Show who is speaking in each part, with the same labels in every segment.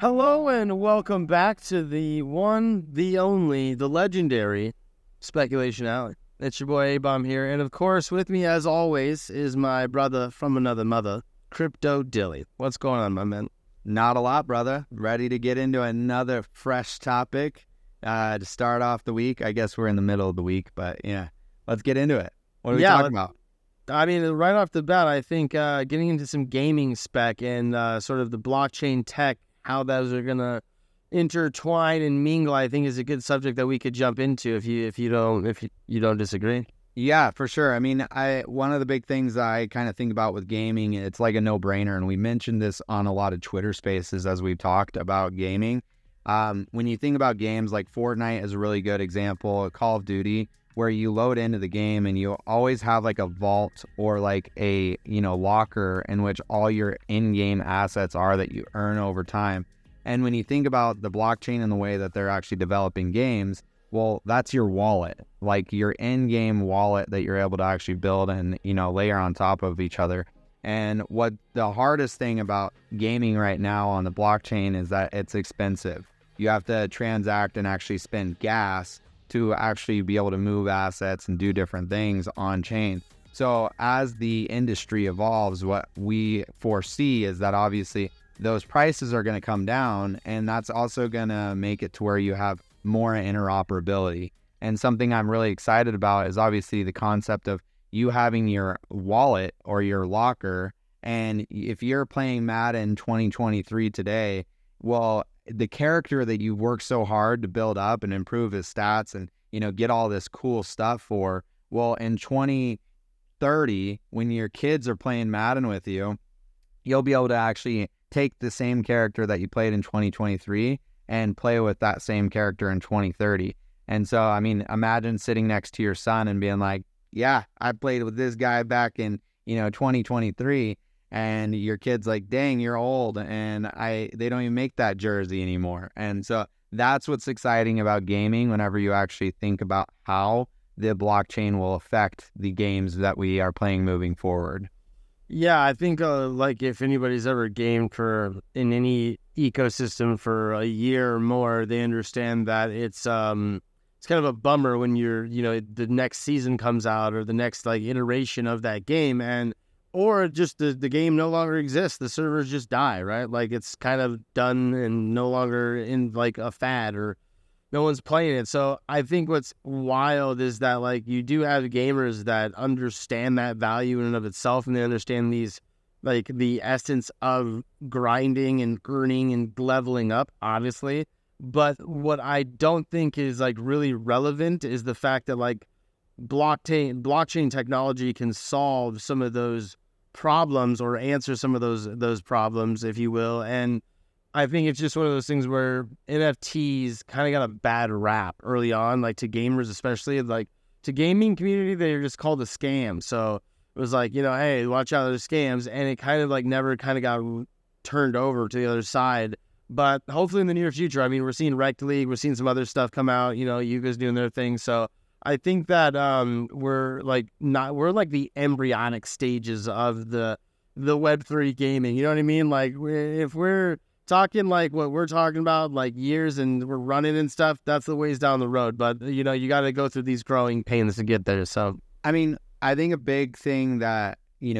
Speaker 1: Hello and welcome back to the one, the only, the legendary Speculation Alley. It's your boy A-Bomb here, and of course with me as always is my brother from another mother, Crypto Dilly. What's going on, my man?
Speaker 2: Not a lot, brother. Ready to get into another fresh topic to start off the week. I guess we're in the middle of the week, but yeah, let's get into it. What are we talking about?
Speaker 1: I mean, right off the bat, I think getting into some gaming spec and sort of the blockchain tech, how those are going to intertwine and mingle, I think is a good subject that we could jump into if you don't disagree.
Speaker 2: Yeah, for sure. I mean, one of the big things I kind of think about with gaming, it's like a no-brainer, and we mentioned this on a lot of Twitter spaces as we've talked about gaming. When you think about games like Fortnite is a really good example, Call of Duty, where you load into the game and you always have like a vault or like a, locker in which all your in-game assets are that you earn over time. And when you think about the blockchain and the way that they're actually developing games, well, that's your wallet, like your in-game wallet that you're able to actually build and, layer on top of each other. And what the hardest thing about gaming right now on the blockchain is that it's expensive. You have to transact and actually spend gas to actually be able to move assets and do different things on chain. So as the industry evolves, what we foresee is that obviously those prices are going to come down, and that's also going to make it to where you have more interoperability. And something I'm really excited about is obviously the concept of you having your wallet or your locker. And if you're playing Madden 2023 today, well, the character that you've worked so hard to build up and improve his stats and, get all this cool stuff for, well, in 2030, when your kids are playing Madden with you, you'll be able to actually take the same character that you played in 2023 and play with that same character in 2030. And so, I mean, imagine sitting next to your son and being like, yeah, I played with this guy back in, 2023. And your kid's like, dang, you're old, and they don't even make that jersey anymore. And so that's what's exciting about gaming whenever you actually think about how the blockchain will affect the games that we are playing moving forward.
Speaker 1: Yeah, I think like if anybody's ever gamed in any ecosystem for a year or more, they understand that it's kind of a bummer when the next season comes out or the next like iteration of that game or just the game no longer exists. The servers just die, right? Like it's kind of done and no longer in like a fad or no one's playing it. So I think what's wild is that like you do have gamers that understand that value in and of itself, and they understand these like the essence of grinding and earning and leveling up, obviously. But what I don't think is like really relevant is the fact that like blockchain technology can solve some of those problems or answer some of those problems, if you will. And I think it's just one of those things where NFTs kind of got a bad rap early on, like to gamers, especially like to gaming community, they're just called a scam. So it was like, hey, watch out, there's scams. And it kind of like never kind of got turned over to the other side. But hopefully in the near future, I mean, we're seeing Rect League, we're seeing some other stuff come out, Yuga's doing their thing. So I think that we're like the embryonic stages of the web3 gaming. You know what I mean? Like if we're talking like what we're talking about, like years and we're running and stuff, that's the ways down the road. But you got to go through these growing pains to get there. So
Speaker 2: I mean, I think a big thing that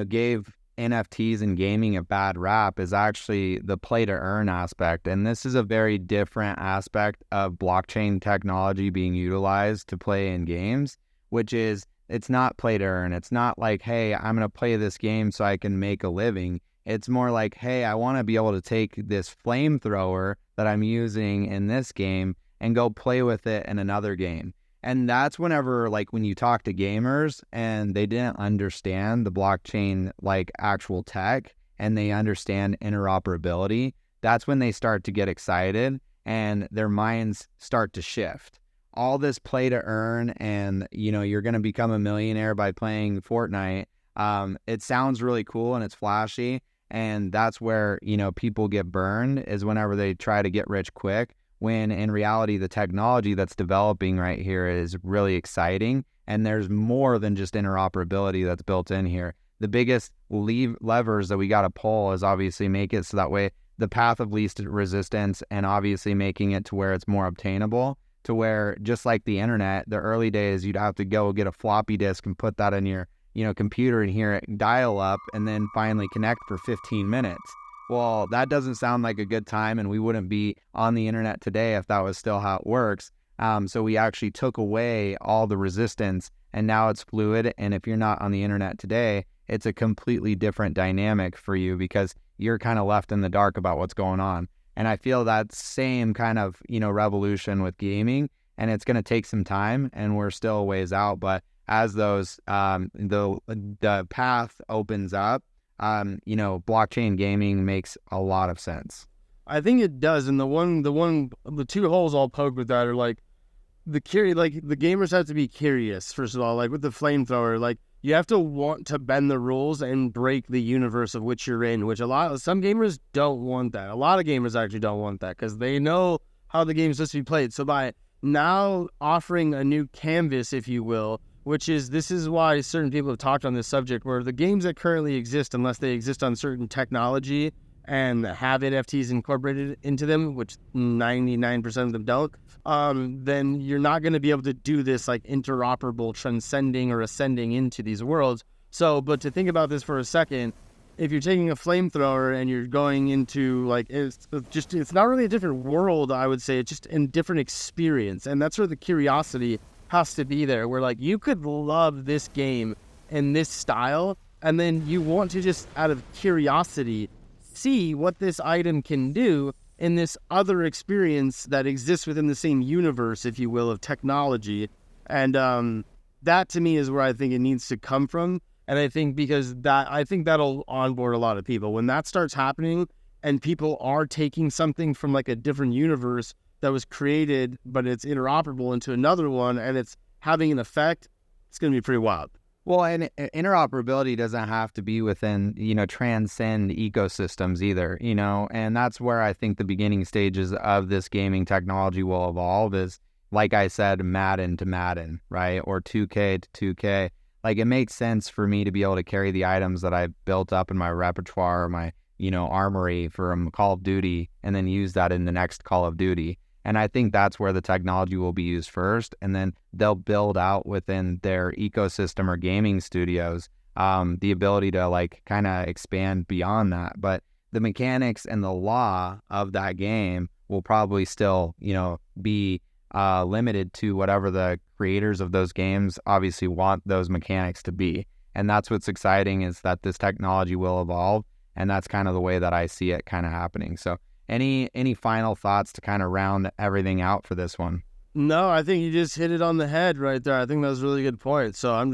Speaker 2: gave NFTs and gaming a bad rap is actually the play to earn aspect. And this is a very different aspect of blockchain technology being utilized to play in games, which is it's not play to earn. It's not like, hey, I'm going to play this game so I can make a living. It's more like, hey, I want to be able to take this flamethrower that I'm using in this game and go play with it in another game. And that's whenever, like, when you talk to gamers and they didn't understand the blockchain, like, actual tech, and they understand interoperability, that's when they start to get excited and their minds start to shift. All this play to earn and, you're going to become a millionaire by playing Fortnite, it sounds really cool and it's flashy. And that's where, people get burned is whenever they try to get rich quick. When in reality, the technology that's developing right here is really exciting. And there's more than just interoperability that's built in here. The biggest levers that we got to pull is obviously make it so that way the path of least resistance, and obviously making it to where it's more obtainable, to where just like the internet, the early days, you'd have to go get a floppy disk and put that in your, computer and hear it dial up and then finally connect for 15 minutes. Well, that doesn't sound like a good time, and we wouldn't be on the internet today if that was still how it works. So we actually took away all the resistance, and now it's fluid. And if you're not on the internet today, it's a completely different dynamic for you because you're kind of left in the dark about what's going on. And I feel that same kind of, revolution with gaming, and it's going to take some time, and we're still a ways out. But as those, the path opens up, blockchain gaming makes a lot of sense.
Speaker 1: I think it does. And the two holes I'll poke with that are like the gamers have to be curious, first of all, like with the flamethrower, like you have to want to bend the rules and break the universe of which you're in, which some gamers don't want that. A lot of gamers actually don't want that because they know how the game's supposed to be played. So by now offering a new canvas, if you will, this is why certain people have talked on this subject, where the games that currently exist, unless they exist on certain technology and have NFTs incorporated into them, which 99% of them don't, then you're not going to be able to do this like interoperable transcending or ascending into these worlds. So, but to think about this for a second, if you're taking a flamethrower and you're going into like, it's not really a different world, I would say, it's just a different experience. And that's where the curiosity has to be there, where like you could love this game in this style, and then you want to just out of curiosity see what this item can do in this other experience that exists within the same universe, if you will, of technology. And that to me is where I think it needs to come from. And I think that'll onboard a lot of people when that starts happening, and people are taking something from like a different universe that was created, but it's interoperable into another one, and it's having an effect. It's going to be pretty wild.
Speaker 2: Well, and interoperability doesn't have to be within, transcend ecosystems either, and that's where I think the beginning stages of this gaming technology will evolve is, like I said, Madden to Madden, right? Or 2K to 2K. Like, it makes sense for me to be able to carry the items that I've built up in my repertoire, or my, armory from Call of Duty, and then use that in the next Call of Duty. And I think that's where the technology will be used first, and then they'll build out within their ecosystem or gaming studios the ability to like kind of expand beyond that. But the mechanics and the law of that game will probably still, be limited to whatever the creators of those games obviously want those mechanics to be. And that's what's exciting, is that this technology will evolve, and that's kind of the way that I see it kind of happening. So any final thoughts to kind of round everything out for this one?
Speaker 1: No, I think you just hit it on the head right there. I think that was a really good point. So I'm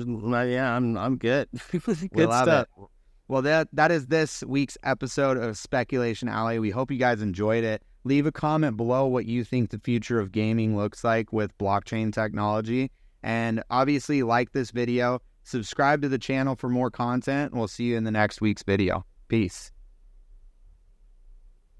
Speaker 1: good. Good stuff.
Speaker 2: It. Well, that is this week's episode of Speculation Alley. We hope you guys enjoyed it. Leave a comment below what you think the future of gaming looks like with blockchain technology. And obviously, like this video, subscribe to the channel for more content, and we'll see you in the next week's video. Peace.